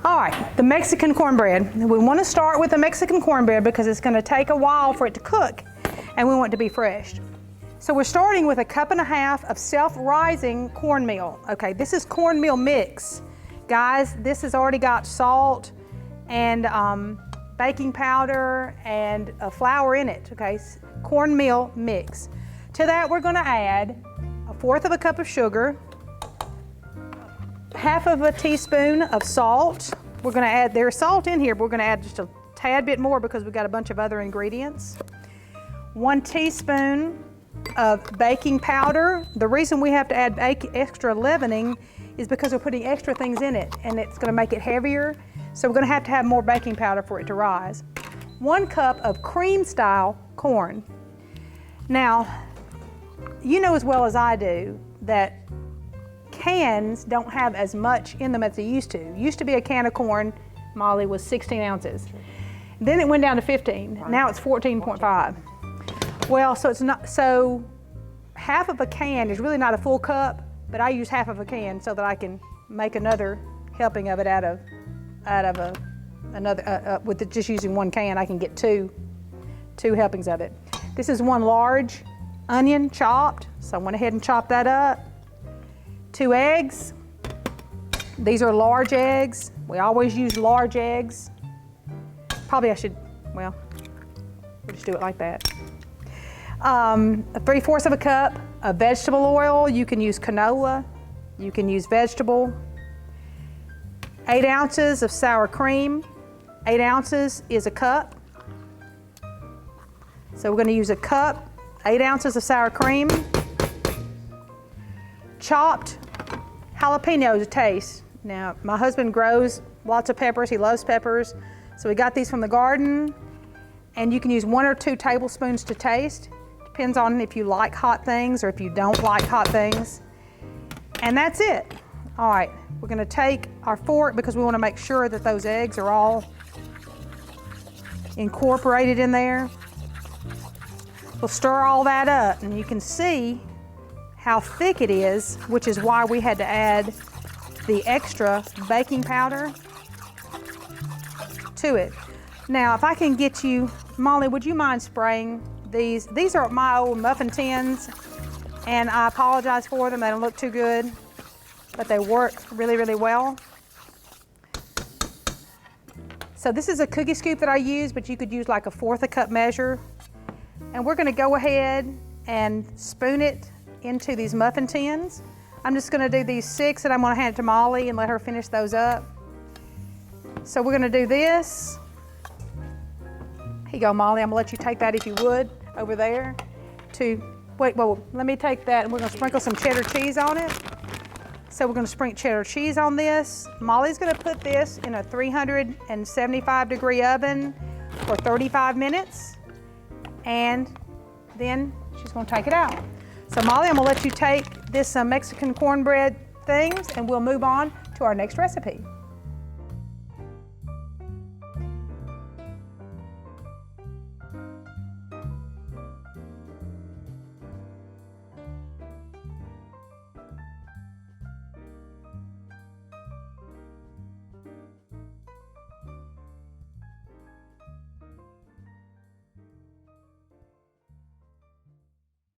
All right, the Mexican cornbread. We want to start with the Mexican cornbread because it's going to take a while for it to cook and we want it to be fresh. So we're starting with 1.5 cups of self-rising cornmeal. Okay, this is cornmeal mix. Guys, this has already got salt and baking powder and flour in it, okay? Cornmeal mix. To that we're going to add 1/4 cup of sugar, 1/2 teaspoon of salt. We're going to add, there's salt in here, but we're going to add just a tad bit more because we've got a bunch of other ingredients. 1 teaspoon of baking powder. The reason we have to add extra leavening is because we're putting extra things in it and it's going to make it heavier. So we're going to have more baking powder for it to rise. 1 cup of cream style corn. Now, you know as well as I do that cans don't have as much in them as they used to. Used to be a can of corn, Molly, was 16 ounces. Then it went down to 15. Now it's 14.5. Well, so it's not, so 1/2 can is really not a full cup, but I use 1/2 can so that I can make another helping of it out of another, with just using 1 can, I can get two helpings of it. This is 1 large onion chopped, so I went ahead and chopped that up. 2 eggs. These are large eggs. We always use large eggs. Probably I should, well, we'll just do it like that. 3/4 cup of vegetable oil. You can use canola, you can use vegetable. 8 ounces of sour cream. 8 ounces is a cup. So we're going to use a cup, 8 ounces of sour cream. Chopped jalapenos to taste. Now, my husband grows lots of peppers. He loves peppers. So we got these from the garden. And you can use 1 or 2 tablespoons to taste. Depends on if you like hot things or if you don't like hot things. And that's it. All right, we're going to take our fork because we want to make sure that those eggs are all incorporated in there. We'll stir all that up and you can see how thick it is, which is why we had to add the extra baking powder to it. Now, if I can get you, Molly, would you mind spraying these? These are my old muffin tins, and I apologize for them. They don't look too good, but they work really, really well. So this is a cookie scoop that I use, but you could use like a 1/4 cup measure. And we're gonna go ahead and spoon it into these muffin tins. I'm just gonna do these 6 and I'm gonna hand it to Molly and let her finish those up. So we're gonna do this. Here you go, Molly, I'm gonna let you take that if you would, over there. Wait, let me take that and we're gonna sprinkle some cheddar cheese on it. So we're gonna sprinkle cheddar cheese on this. Molly's gonna put this in a 375-degree oven for 35 minutes. And then she's gonna take it out. So Molly, I'm gonna let you take this Mexican cornbread things and we'll move on to our next recipe.